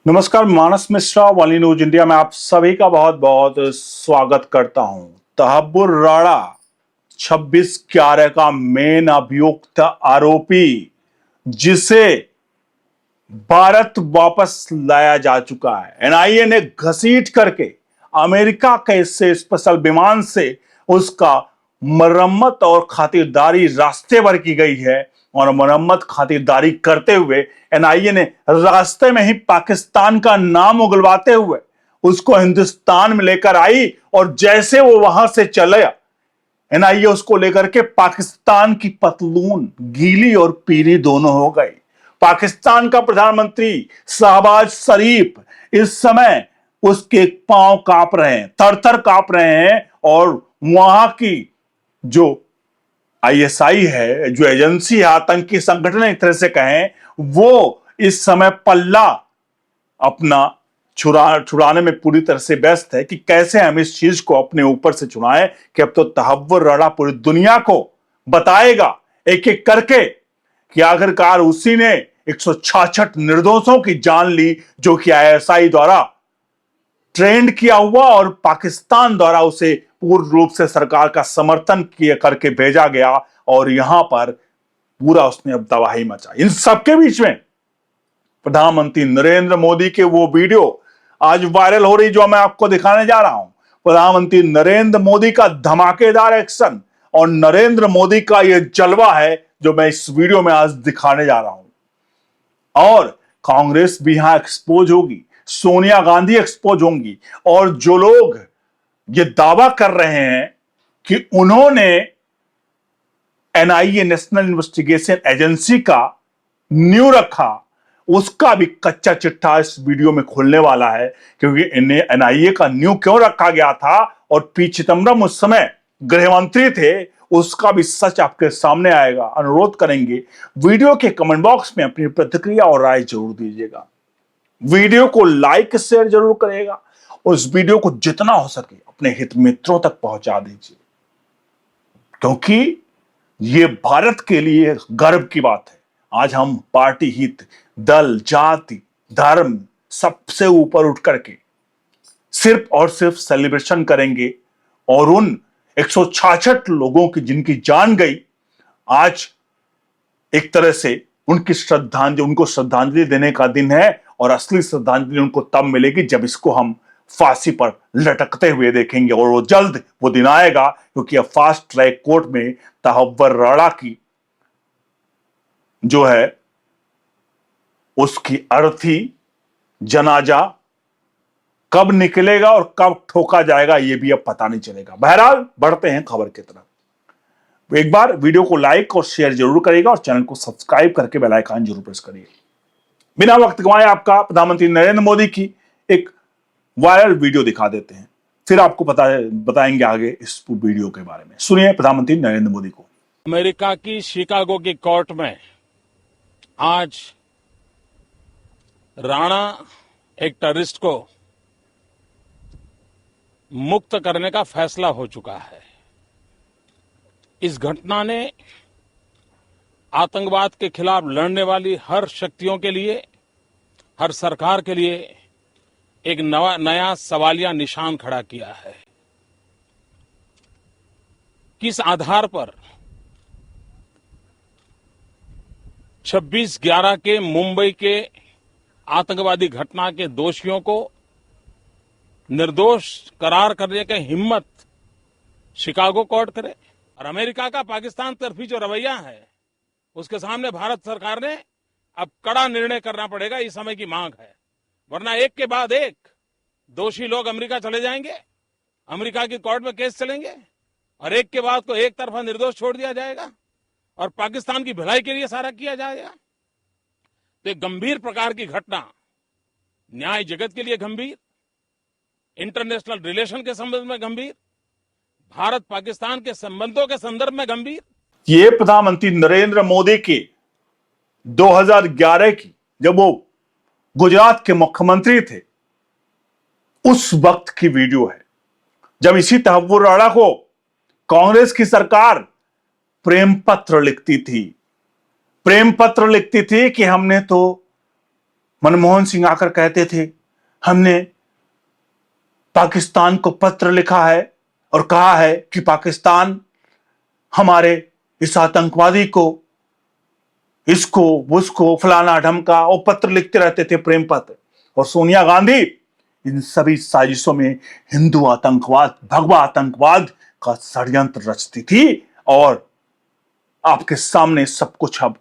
नमस्कार, मानस मिश्रा वाली news India में आप सभी का बहुत बहुत स्वागत करता हूं। तहव्वुर राणा 26/11 का मेन अभियुक्त आरोपी, जिसे भारत वापस लाया जा चुका है। एनआईए ने घसीट करके अमेरिका के से स्पेशल विमान से उसका मरम्मत और खातिरदारी रास्ते भर की गई है। और मरम्मत खातिरदारी करते हुए एनआईए ने रास्ते में ही पाकिस्तान का नाम उगलवाते हुए उसको हिंदुस्तान में लेकर आई। और जैसे वो वहां से चले, एनआईए उसको लेकर के पाकिस्तान की पतलून गीली और पीली दोनों हो गई। पाकिस्तान का प्रधानमंत्री शहबाज शरीफ इस समय उसके पांव कांप रहे हैं, थर-थर कांप रहे हैं। और वहां की जो आईएसआई है, जो एजेंसी है, आतंकी संगठन एक तरह से कहें, वो इस समय पल्ला अपना छुड़ाने में पूरी तरह से व्यस्त है कि कैसे हम इस चीज को अपने ऊपर से छुड़ाएं कि अब तो तहव्वुर राणा पूरी दुनिया को बताएगा एक एक करके कि आखिरकार उसी ने 166 निर्दोषों की जान ली, जो कि आईएसआई द्वारा ट्रेंड किया हुआ और पाकिस्तान द्वारा उसे पूर्ण रूप से सरकार का समर्थन किए करके भेजा गया। और यहां पर पूरा उसने अब तबाही मचाई। इन सबके बीच में प्रधानमंत्री नरेंद्र मोदी के वो वीडियो आज वायरल हो रही, जो मैं आपको दिखाने जा रहा हूं। प्रधानमंत्री नरेंद्र मोदी का धमाकेदार एक्शन और नरेंद्र मोदी का यह जलवा है, जो मैं इस वीडियो में आज दिखाने जा रहा हूं। और कांग्रेस भी यहां एक्सपोज होगी, सोनिया गांधी एक्सपोज होंगी। और जो लोग ये दावा कर रहे हैं कि उन्होंने एनआईए, नेशनल इन्वेस्टिगेशन एजेंसी का न्यू रखा, उसका भी कच्चा चिट्ठा इस वीडियो में खुलने वाला है। क्योंकि एनआईए का न्यू क्यों रखा गया था और पी चिदम्बरम उस समय गृह मंत्री थे, उसका भी सच आपके सामने आएगा। अनुरोध करेंगे वीडियो के कमेंट बॉक्स में अपनी प्रतिक्रिया और राय जरूर दीजिएगा। वीडियो को लाइक शेयर जरूर करेगा और इस वीडियो को जितना हो सके अपने हित मित्रों तक पहुंचा दीजिए, क्योंकि ये भारत के लिए गर्व की बात है। आज हम पार्टी हित, दल, जाति, धर्म सबसे ऊपर उठ करके सिर्फ और सिर्फ सेलिब्रेशन करेंगे। और उन 166 लोगों की जिनकी जान गई, आज एक तरह से उनको श्रद्धांजलि देने का दिन है। और असली श्रद्धांजलि उनको तब मिलेगी जब इसको हम फांसी पर लटकते हुए देखेंगे। और वो जल्द वो दिन आएगा, क्योंकि अब फास्ट ट्रैक कोर्ट में तहव्वुर राणा की जो है उसकी अर्थी जनाजा कब निकलेगा और कब ठोका जाएगा, ये भी अब पता नहीं चलेगा। बहरहाल बढ़ते हैं खबर की तरफ। एक बार वीडियो को लाइक और शेयर जरूर करिएगा और चैनल को सब्सक्राइब करके बेल आइकन जरूर प्रेस करिए। बिना वक्त गंवाए आपका प्रधानमंत्री नरेंद्र मोदी की एक वायरल वीडियो दिखा देते हैं, फिर आपको बताएंगे आगे इस वीडियो के बारे में। सुनिए प्रधानमंत्री नरेंद्र मोदी को। अमेरिका की शिकागो की कोर्ट में आज राणा एक टेररिस्ट को मुक्त करने का फैसला हो चुका है। इस घटना ने आतंकवाद के खिलाफ लड़ने वाली हर शक्तियों के लिए, हर सरकार के लिए एक नया सवालिया निशान खड़ा किया है। किस आधार पर 26/11 के मुंबई के आतंकवादी घटना के दोषियों को निर्दोष करार करने की हिम्मत शिकागो कोर्ट करे। और अमेरिका का पाकिस्तान तरफी जो रवैया है, उसके सामने भारत सरकार ने अब कड़ा निर्णय करना पड़ेगा, इस समय की मांग है। वरना एक के बाद एक दोषी लोग अमेरिका चले जाएंगे, अमेरिका की कोर्ट में केस चलेंगे और एक के बाद को एक तरफा निर्दोष छोड़ दिया जाएगा और पाकिस्तान की भलाई के लिए सारा किया जाएगा। तो एक गंभीर प्रकार की घटना, न्याय जगत के लिए गंभीर, इंटरनेशनल रिलेशन के संबंध में गंभीर, भारत पाकिस्तान के संबंधों के संदर्भ में गंभीर। ये प्रधानमंत्री नरेंद्र मोदी की 2011 की, जब वो गुजरात के मुख्यमंत्री थे, उस वक्त की वीडियो है, जब इसी तहव्वुर राणा को कांग्रेस की सरकार प्रेम पत्र लिखती थी कि हमने तो मनमोहन सिंह आकर कहते थे हमने पाकिस्तान को पत्र लिखा है और कहा है कि पाकिस्तान हमारे इस आतंकवादी को, इसको उसको फलाना ढमका, और पत्र लिखते रहते थे, प्रेम पत्र। और सोनिया गांधी इन सभी साजिशों में हिंदू आतंकवाद, भगवा आतंकवाद का षड्यंत्र रचती थी। और आपके सामने सब कुछ अब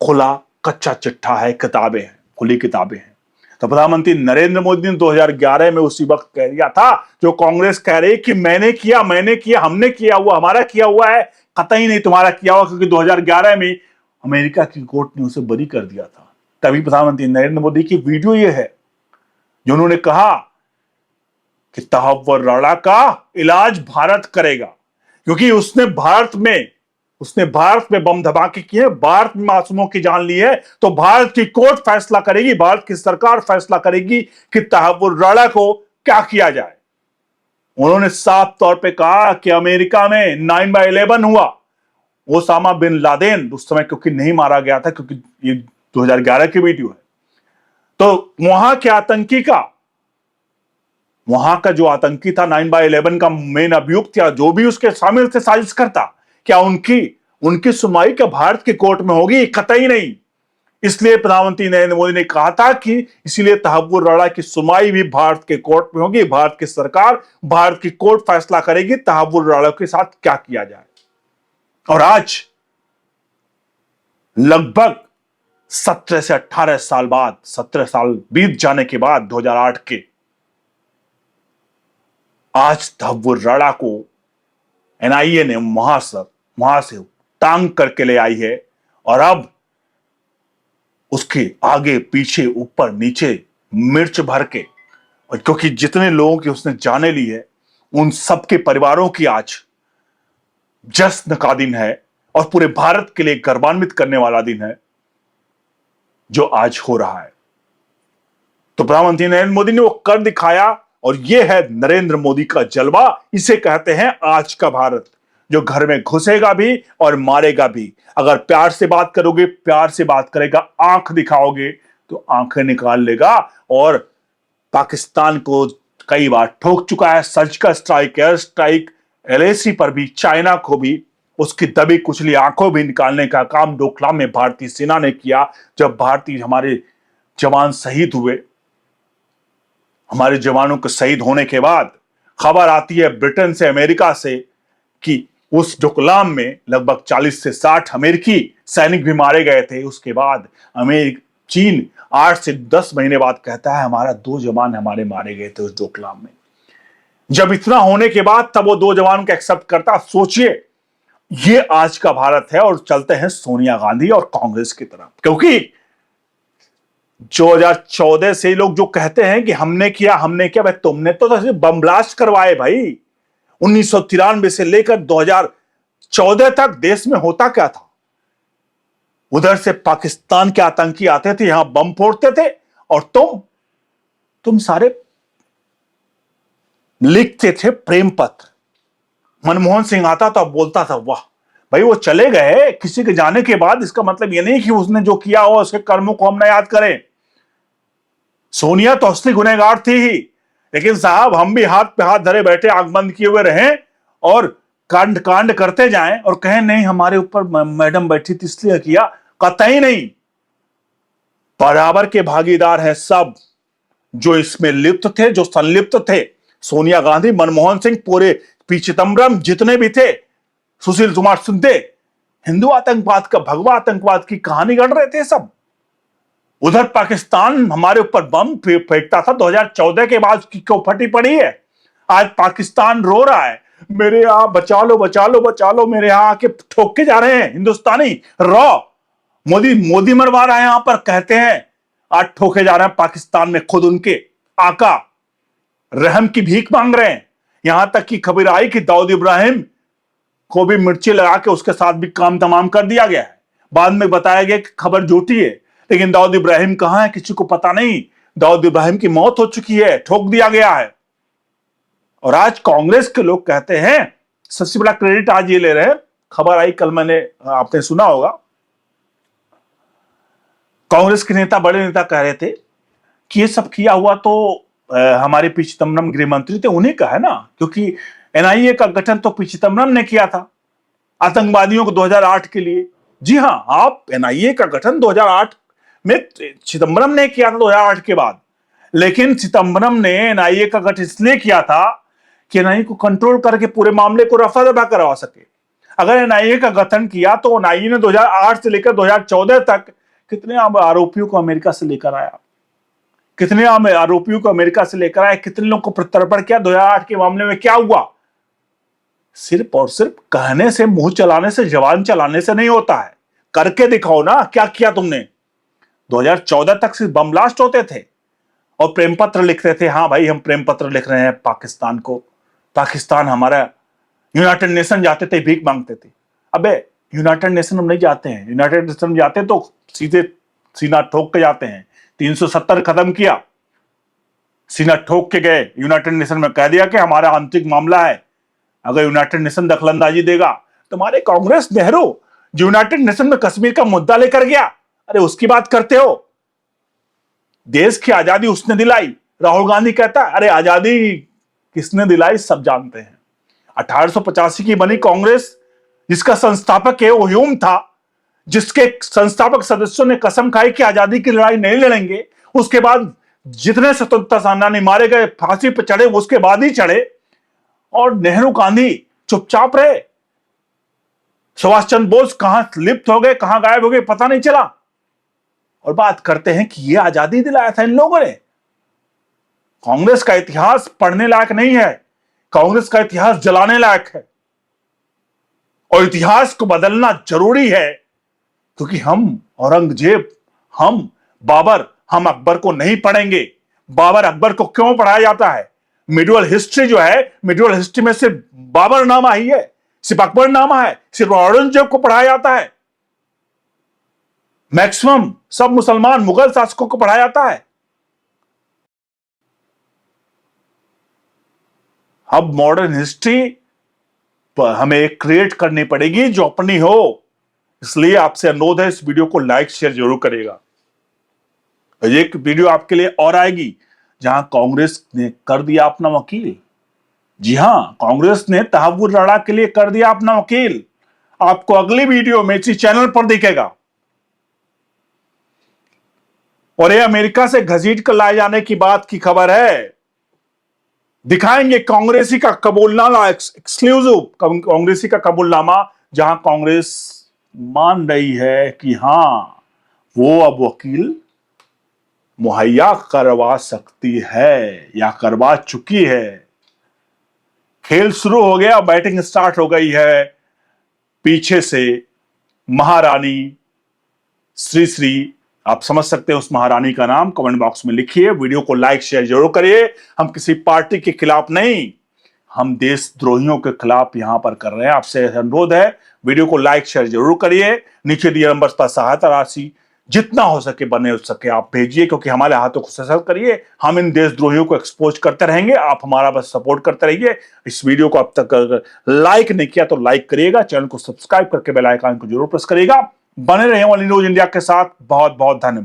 खुला कच्चा चिट्ठा है, किताबें हैं, खुली किताबें हैं। तो प्रधानमंत्री नरेंद्र मोदी ने 2011 में उसी वक्त कह दिया था जो कांग्रेस कह रही कि मैंने किया, हमने किया हुआ, हमारा किया हुआ है, कतई नहीं तुम्हारा किया हुआ, क्योंकि 2011 में अमेरिका की कोर्ट ने उसे बरी कर दिया था। तभी प्रधानमंत्री नरेंद्र मोदी की वीडियो ये है जो उन्होंने कहा कि तहव्वुर राणा का इलाज भारत करेगा, क्योंकि उसने भारत में बम धमाके किए, भारत में मासूमों की जान ली है। तो भारत की कोर्ट फैसला करेगी, भारत की सरकार फैसला करेगी कि तहव्वुर राणा को क्या किया जाए। उन्होंने साफ तौर पे कहा कि अमेरिका में 9/11 हुआ, ओसामा बिन लादेन उस समय क्योंकि नहीं मारा गया था, क्योंकि ये 2011 की वीडियो है, तो वहां का जो आतंकी था, 9/11 का मेन अभियुक्त या जो भी उसके शामिल थे साजिश करता, क्या उनकी सुनवाई क्या भारत की कोर्ट में होगी? कतई नहीं। इसलिए प्रधानमंत्री नरेंद्र मोदी ने कहा था कि इसीलिए तहव्वुर राणा की सुनवाई भी भारत के कोर्ट में होगी, भारत की सरकार, भारत की कोर्ट फैसला करेगी तहव्वुर राणा के साथ क्या किया जाए। और आज लगभग 17 से 18 साल बाद, 17 साल बीत जाने के बाद 2008 के, आज तहव्वुर राणा को एनआईए ने वहां से टांग करके ले आई है। और अब उसके आगे पीछे ऊपर नीचे मिर्च भर के, और क्योंकि जितने लोगों की उसने जाने ली है उन सबके परिवारों की आज जश्न का दिन है और पूरे भारत के लिए गर्वान्वित करने वाला दिन है जो आज हो रहा है। तो प्रधानमंत्री नरेंद्र मोदी ने वो कर दिखाया, और ये है नरेंद्र मोदी का जलवा। इसे कहते हैं आज का भारत, जो घर में घुसेगा भी और मारेगा भी। अगर प्यार से बात करोगे, प्यार से बात करेगा, आंख दिखाओगे तो आंखें निकाल लेगा। और पाकिस्तान को कई बार ठोक चुका है, surgical strike, air strike, LAC पर भी, चाइना को भी, उसकी दबी कुचली आंखों भी निकालने का काम डोकलाम में भारतीय सेना ने किया। जब भारतीय हमारे जवान शहीद हुए, हमारे जवानों के शहीद होने के बाद खबर आती है ब्रिटेन से, अमेरिका से, कि उस डोकलाम में लगभग 40 से 60 अमेरिकी सैनिक भी मारे गए थे। उसके बाद चीन 8 से 10 महीने बाद कहता है हमारा 2 जवान हमारे मारे गए थे उस डोकलाम में। जब इतना होने के बाद तब वो 2 जवान को एक्सेप्ट करता। सोचिए, ये आज का भारत है। और चलते हैं सोनिया गांधी और कांग्रेस की तरफ, क्योंकि 2014 से लोग जो कहते हैं कि हमने किया, भाई तुमने तो बम ब्लास्ट करवाए भाई। 1993 से लेकर 2014 तक देश में होता क्या था? उधर से पाकिस्तान के आतंकी आते थे, यहां बम फोड़ते थे, और तुम सारे लिखते थे प्रेम पत्र। मनमोहन सिंह आता था, बोलता था वाह भाई वो चले गए किसी के जाने के बाद, इसका मतलब ये नहीं कि उसने जो किया हो उसके कर्मों को हम ना याद करें। सोनिया तो असली गुनहगार थी ही, लेकिन साहब हम भी हाथ पे हाथ धरे बैठे, आंख बंद किए हुए रहें और कांड करते जाएं और कहें नहीं हमारे ऊपर मैडम बैठी थी इसलिए किया? कतई नहीं। बराबर के भागीदार हैं सब जो इसमें लिप्त थे, जो संलिप्त थे। सोनिया गांधी, मनमोहन सिंह, पूरे पी चिदम्बरम, जितने भी थे, सुशील कुमार सिंधे, हिंदू आतंकवाद का, भगवा आतंकवाद की कहानी गढ़ रहे थे सब। उधर पाकिस्तान हमारे ऊपर बम फेंकता था 2014 के बाद, उसकी क्यों फटी पड़ी है? आज पाकिस्तान रो रहा है मेरे यहां बचा लो, बचा लो, बचा लो, मेरे यहां आके ठोक के जा रहे हैं हिंदुस्तानी रॉ। मोदी मरवा रहा है यहां पर, कहते हैं आज ठोके जा रहे हैं पाकिस्तान में। खुद उनके आका रहम की भीख मांग रहे हैं। यहां तक की खबर आई कि दाऊद इब्राहिम को भी मिर्ची लगा के उसके साथ भी काम तमाम कर दिया गया है। बाद में बताया गया कि खबर झूठी है, लेकिन दाऊद इब्राहिम कहां है किसी को पता नहीं। दाऊद इब्राहिम की मौत हो चुकी है, ठोक दिया गया है। और आज कांग्रेस के लोग कहते हैं, सबसे बड़ा क्रेडिट आज ये ले रहे हैं, खबर आई कल, मैंने आपने सुना होगा कांग्रेस के नेता, बड़े नेता कह रहे थे कि ये सब किया हुआ तो हमारे पी चिदम्बरम गृह मंत्री थे, उन्हीं का है ना, क्योंकि एनआईए का गठन तो पी चिदम्बरम ने किया था आतंकवादियों को 2008 के लिए। जी हां, आप एनआईए का गठन 2008 में चिदम्बरम ने किया था, 2008 के बाद। लेकिन चिदम्बरम ने एनआईए का गठन इसलिए किया था कि एनआईए को कंट्रोल करके पूरे मामले को रफा दफा करवा सके। अगर एनआईए का गठन किया तो एनआईए ने 2008 से लेकर 2014 तक कितने आरोपियों को अमेरिका से लेकर आया, कितने आरोपियों को अमेरिका से लेकर आया, कितने लोगों को प्रत्यर्पण किया। 2008 के मामले में क्या हुआ? सिर्फ और सिर्फ कहने से, मुंह चलाने से, जबान चलाने से नहीं होता है, करके दिखाओ ना क्या किया तुमने। 2014 तक सिर्फ बम ब्लास्ट होते थे और प्रेम पत्र लिखते थे। हाँ भाई, हम प्रेम पत्र लिख रहे हैं पाकिस्तान को, पाकिस्तान हमारा। यूनाइटेड नेशन जाते थे, भीख मांगते थे। अबे यूनाइटेड नेशन हम नहीं जाते हैं, यूनाइटेड नेशन जाते तो सीधे सीना ठोक के जाते हैं। 370 खत्म किया, सीना ठोक के गए, यूनाइटेड नेशन में कह दिया कि हमारा आंतरिक मामला है, अगर यूनाइटेड नेशन दखलंदाजी देगा। तुम्हारे कांग्रेस नेहरू जो यूनाइटेड नेशन में कश्मीर का मुद्दा लेकर गया, अरे उसकी बात करते हो। देश की आजादी उसने दिलाई। राहुल गांधी कहता है अरे आजादी किसने दिलाई, सब जानते हैं। 1885 की बनी कांग्रेस, जिसका संस्थापक है वो ह्यूम था, जिसके संस्थापक सदस्यों ने कसम खाई कि आजादी की लड़ाई नहीं लड़ेंगे। उसके बाद जितने स्वतंत्रता सेनानी मारे गए, फांसी पर चढ़े, उसके बाद ही चढ़े। और नेहरू गांधी चुपचाप रहे। सुभाष चंद्र बोस कहां लिप्त हो गए, कहां गायब हो गए, पता नहीं चला। और बात करते हैं कि यह आजादी दिलाया था इन लोगों ने। कांग्रेस का इतिहास पढ़ने लायक नहीं है, कांग्रेस का इतिहास जलाने लायक है। और इतिहास को बदलना जरूरी है, क्योंकि हम औरंगजेब, हम बाबर, हम अकबर को नहीं पढ़ेंगे। बाबर अकबर को क्यों पढ़ाया जाता है? मिडिवल हिस्ट्री जो है, मिडिवल हिस्ट्री में सिर्फ बाबर नामा ही है, सिर्फ अकबर नामा है, सिर्फ औरंगजेब को पढ़ाया जाता है। मैक्सिमम सब मुसलमान मुगल शासकों को पढ़ाया जाता है। अब मॉडर्न हिस्ट्री हमें क्रिएट करनी पड़ेगी जो अपनी हो। इसलिए आपसे अनुरोध है, इस वीडियो को लाइक शेयर जरूर करेगा। एक वीडियो आपके लिए और आएगी जहां कांग्रेस ने कर दिया अपना वकील। जी हां, कांग्रेस ने तहव्वुर राणा के लिए कर दिया अपना वकील। आपको अगली वीडियो में इसी चैनल पर दिखेगा। और ये अमेरिका से घसीट कर लाए जाने की बात की खबर है। दिखाएंगे कांग्रेसी का कबूलनामा, एक्सक्लूसिव कांग्रेसी का कबूलनामा, जहां कांग्रेस मान रही है कि हां वो अब वकील मुहैया करवा सकती है या करवा चुकी है। खेल शुरू हो गया, बैटिंग स्टार्ट हो गई है। पीछे से महारानी श्री श्री, आप समझ सकते हैं उस महारानी का नाम, कमेंट बॉक्स में लिखिए। वीडियो को लाइक शेयर जरूर करिए। हम किसी पार्टी के खिलाफ नहीं, हम देशद्रोहियों के खिलाफ यहां पर कर रहे हैं। आपसे अनुरोध है, वीडियो को लाइक शेयर जरूर करिए। नीचे दिए नंबर पर सहायता राशि जितना हो सके, बने हो सके आप भेजिए, क्योंकि हमारे हाथों को सशक्त करिए। हम इन देशद्रोहियों को एक्सपोज करते रहेंगे, आप हमारा बस सपोर्ट करते रहिए। इस वीडियो को अब तक अगर लाइक नहीं किया तो लाइक करिएगा, चैनल को सब्सक्राइब करके बेल आइकन को जरूर प्रेस करिएगा। बने रहे ऑल न्यूज इंडिया के साथ। बहुत बहुत धन्यवाद।